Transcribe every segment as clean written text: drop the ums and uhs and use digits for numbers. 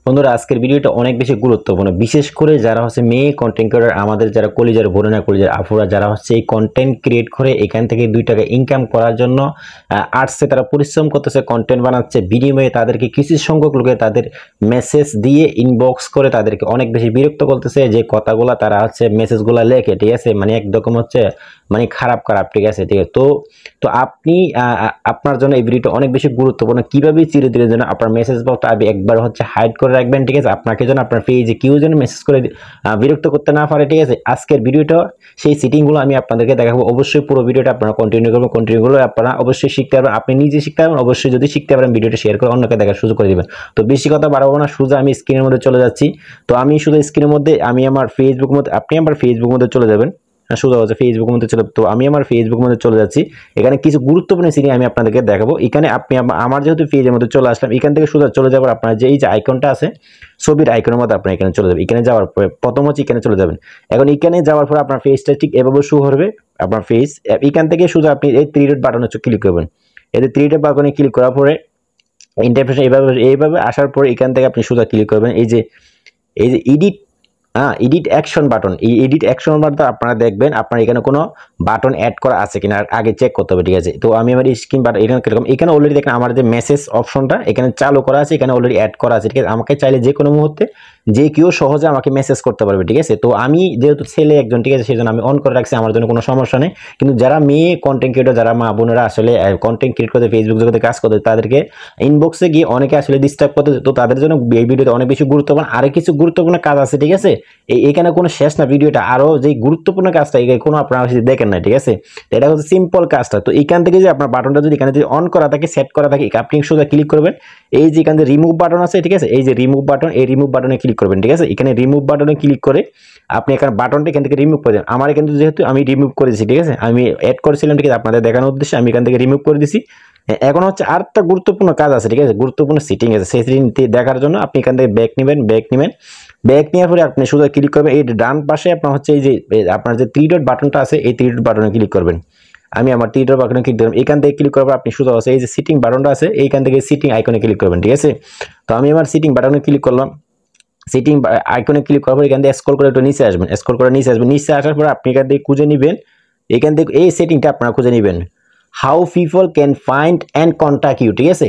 বন্ধুরা আজকের ভিডিওটা অনেক বেশি গুরুত্বপূর্ণ, বিশেষ করে যারা হচ্ছে মেয়ে কন্টেন্ট ক্রিয়েটর, আমাদের যারা কলিজার বোনেরা কলিজার আপুরা যারা হচ্ছে এই কন্টেন্ট ক্রিয়েট করে এখান থেকে 2 টাকা ইনকাম করার জন্য আর্টসে তারা পরিশ্রম করতেছে, কন্টেন্ট বানাচ্ছে, বিনিময়ে তাদেরকে কিছু সংখ্যক লোকে তাদের মেসেজ দিয়ে ইনবক্স করে তাদেরকে অনেক বেশি বিরক্ত করতেছে। যে কথাগুলা তারা হচ্ছে মেসেজগুলা লেখে, ঠিক আছে, মানে একদম হচ্ছে মানে খারাপ, ঠিক আছে, ঠিক আছে। তো আপনি আপনার জন্য এই ভিডিওটা অনেক বেশি গুরুত্বপূর্ণ, কিভাবে চিরদিনের জন্য আপনার মেসেজ বক্সটা আপনি একবার হচ্ছে হাইড করে রাখবেন, ঠিক আছে, আপনাকে যেন আপনার পেজে কেউ যেন মেসেজ করে বিরক্ত করতে না পারে, ঠিক আছে। আজকের ভিডিওটা সেই সেটিংগুলো আমি আপনাদেরকে দেখাবো। অবশ্যই পুরো ভিডিওটা আপনারা কন্টিনিউ করবেন, কন্টিনিউ আপনারা অবশ্যই শিখতে পারবেন, আপনি নিজে শিখতে পারবেন। অবশ্যই যদি শিখতে পারেন ভিডিওটা শেয়ার করে অন্যকে দেখার সুযোগ করে দিবেন। তো বেশি কথা বাড়াবো না, সোজা আমি স্ক্রিনের মধ্যে চলে যাচ্ছি। তো আমি শুধু স্ক্রিনের মধ্যে আমি আমার ফেসবুক মধ্যে, আপনি আমার ফেসবুক মধ্যে চলে যাবেন, সোজা হচ্ছে ফেসবুক মধ্যে চলে। তো আমি আমার ফেসবুক মধ্যে চলে যাচ্ছি। এখানে কিছু গুরুত্বপূর্ণ সিটিং আমি আপনাদেরকে দেখাবো। এখানে আপনি আমার যেহেতু পেজের মধ্যে চলে আসলাম, এখান থেকে সোজা চলে যাবার আপনার যে এই যে আইকনটা আছে ছবির আইকনের মধ্যে আপনি এখানে চলে যাবেন। এখানে যাওয়ার পরে প্রথম হচ্ছে এখানে চলে যাবেন। এখন এখানে যাওয়ার পরে আপনার ফেসটা ঠিক এভাবে শো করবে, আপনার ফেস। এখান থেকে সোজা আপনি এই 3 ডট বাটনে ক্লিক করবেন। এই 3 ডট বাটনে ক্লিক করার পরে ইন্টারফেস এইভাবে আসার পরে এখান থেকে আপনি সোজা ক্লিক করবেন এই যে এডিট এডিট অ্যাকশন বাটন। এই এডিট অ্যাকশন বাটন আপনারা দেখবেন আপনার এখানে কোনো বাটন অ্যাড করা আছে কিনা আগে চেক করতে হবে, ঠিক আছে। তো আমি আমার স্ক্রিন বাটন এখানে অলরেডি দেখেন আমার যে মেসেজ অপশনটা এখানে চালু করা আছে, এখানে অলরেডি অ্যাড করা আছে, ঠিক আছে। আমাকে চাইলে যে কোনো মুহূর্তে যে কেউ সহজে আমাকে মেসেজ করতে পারবে, ঠিক আছে। তো আমি যেহেতু ছেলে একজন, ঠিক আছে, সেই জন্য আমি অন করে রাখছি, আমার জন্য কোনো সমস্যা নেই। কিন্তু যারা মেয়ে কন্টেন্ট ক্রিয়েটর, যারা মা বোনেরা আসলে কন্টেন্ট ক্রিয়েট করতে ফেসবুক জগতে কাজ করতে, তাদেরকে ইনবক্সে গিয়ে অনেকে আসলে ডিস্টার্ব করতে, তো তাদের জন্য এই ভিডিওতে অনেক বেশি গুরুত্বপূর্ণ। আরো কিছু গুরুত্বপূর্ণ কাজ আছে, ঠিক আছে। এখানে কোনো শেষ না ভিডিওটা, আরো যে গুরুত্বপূর্ণ কাজটা কোনো আপনারা দেখেন না, ঠিক আছে। এটা হচ্ছে সিম্পল কাজটা। তো এখান থেকে যে আপনার বাটনটা যদি এখানে যদি অন করা থাকে, সেট করা থাকে, আপনি সোজা ক্লিক করবেন। এই যে এখানে রিমুভ বাটন আছে, ঠিক আছে, এই যে রিমুভ বাটন, এই রিমুভ বাটনে ক্লিক করবেন, ঠিক আছে। এখানে রিমুভ বাটনে ক্লিক করে আপনি এখানে বাটনটা এখান থেকে রিমুভ করে দেন। আমার এখানে যেহেতু আমি রিমুভ করে দিচ্ছি, ঠিক আছে, আমি অ্যাড করেছিলাম, ঠিক আছে, আপনাদের দেখানোর উদ্দেশ্যে আমি এখান থেকে রিমুভ করে দিচ্ছি। এখন হচ্ছে আরেকটা গুরুত্বপূর্ণ কাজ আছে, ঠিক আছে, গুরুত্বপূর্ণ সেটিং আছে। সেই সেটিং দেখার জন্য আপনি এখান থেকে ব্যাক নেবেন, ব্যাক নেওয়ার পরে আপনি শুধু ক্লিক করবেন এই ডান পাশে আপনার হচ্ছে এই যে আপনার যে 3 ডট বাটনটা আছে, এই 3 ডট বাটনে ক্লিক করবেন। আমি আমার 3 ডট বাটনে ক্লিক করলাম। এখান থেকে ক্লিক করার পর আপনি শুধু আছে এই যে সিটিং বাটনটা আছে, এইখান থেকে সিটিং আইকনে ক্লিক করবেন, ঠিক আছে। তো আমি আমার সিটিং বাটনে ক্লিক করলাম। সিটিং আইকনে ক্লিক করার পর এখান থেকে স্ক্রল করে একটু নিচে আসবেন, স্ক্রল করে নিচে আসবেন। নিচে আসার পর আপনি এখান থেকে খুঁজে নেবেন, এখান থেকে এই সেটিংটা আপনারা খুঁজে নেবেন, how people can find and contact you, ঠিক আছে।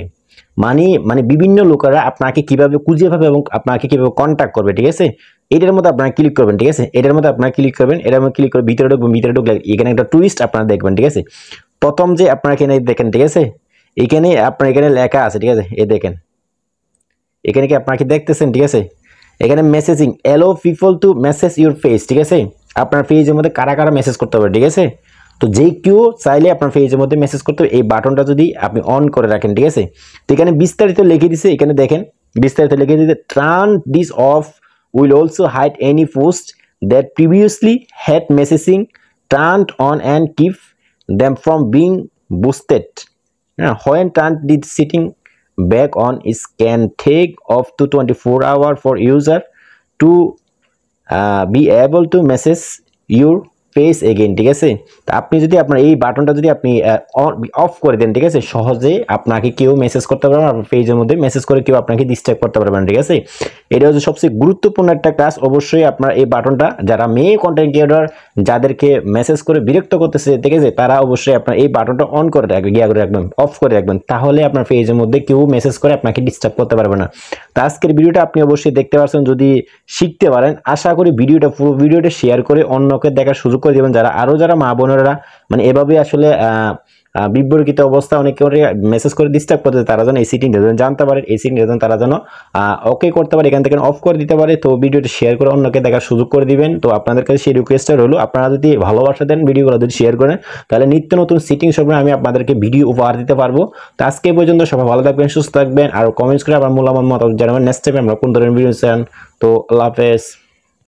মানে বিভিন্ন লোকেরা আপনাকে কিভাবে খুঁজে পাবে এবং আপনাকে কিভাবে কন্ট্যাক্ট করবে, ঠিক আছে। এটার মধ্যে আপনারা ক্লিক করবেন, ঠিক আছে। এটার মধ্যে আপনারা ক্লিক করবেন, এটার মধ্যে ক্লিক করে ভিতরে ঢুকলে এখানে একটা টুইস্ট আপনারা দেখবেন, ঠিক আছে। প্রথম যে আপনারা এখানে দেখেন, ঠিক আছে, এখানে আপনার এখানে লেখা আছে, ঠিক আছে, এই দেখেন এখানে কি আপনারা কি দেখতেছেন, ঠিক আছে। এখানে messaging allow people to message your face, ঠিক আছে। আপনার পেজের মধ্যে কারা কারা মেসেজ করতে হবে, ঠিক আছে। তো যে কেউ চাইলে আপনার পেজের মধ্যে মেসেজ করতে হবে, এই বাটনটা যদি আপনি অন করে রাখেন, ঠিক আছে। তো এখানে বিস্তারিত লিখে দিছে, এখানে দেখেন বিস্তারিত লিখে দিতে, turn this off will also hide any post that previously had messaging turned on and keep them from being boosted. When turned, the sitting back on is can take up to 24 hours for user to be able to message your page again, ঠিক আছে। তো আপনি যদি আপনার এই বাটনটা যদি আপনি অফ করে দেন, ঠিক আছে, সহজে আপনাকে কেউ মেসেজ করতে পারবে না, আপনার পেজের মধ্যে মেসেজ করে কেউ আপনাকে ডিস্টার্ব করতে পারবে না, ঠিক আছে। এটা হচ্ছে সবচেয়ে গুরুত্বপূর্ণ একটা কাজ। অবশ্যই আপনার এই বাটনটা যারা মেয়ে কন্টেন্ট ক্রিয়েটর যাদেরকে মেসেজ করে বিরক্ত করতেছে, ঠিক আছে, তারা অবশ্যই আপনার এই বাটনটা অন করে রাখবেন, অফ করে রাখবেন, তাহলে আপনার পেজের মধ্যে কেউ মেসেজ করে আপনাকে ডিস্টার্ব করতে পারবে না। তো আজকের ভিডিওটা আপনি অবশ্যই দেখতে পাচ্ছেন, যদি শিখতে পারেন আশা করি পুরো ভিডিওটা শেয়ার করে অন্যকে দেখার সুযোগ করে দেবেন। যারা মা বোনেরা মানে এভাবে আসলে বিভ্রান্ত অবস্থা অনেকে মেসেজ করে ডিস্টার্ব করতে, তারা যেন এই সিটিংটা জানতে পারে, এই সিটিংটা তারা যেন ওকে করতে পারে, এখান থেকে অফ করে দিতে পারে। তো ভিডিওটা শেয়ার করে অন্যকে দেখার সুযোগ করে দিবেন। তো আপনাদের কাছে সেই রিকোয়েস্টটা রইল, আপনারা যদি ভালোবাসা দেন ভিডিওগুলো যদি শেয়ার করেন, তাহলে নিত্য নতুন সিটিং সম্পর্কে আমি আপনাদেরকে ভিডিও উপহার দিতে পারবো। তো আজকে পর্যন্ত সবাই ভালো থাকবেন, সুস্থ থাকবেন, আর কমেন্টস করে আপনার মূল্যবান মতামত জানাবেন। নেক্সট টাইমে আমরা কোন ধরনের ভিডিও চান। তো আল্লাহ হাফেজ।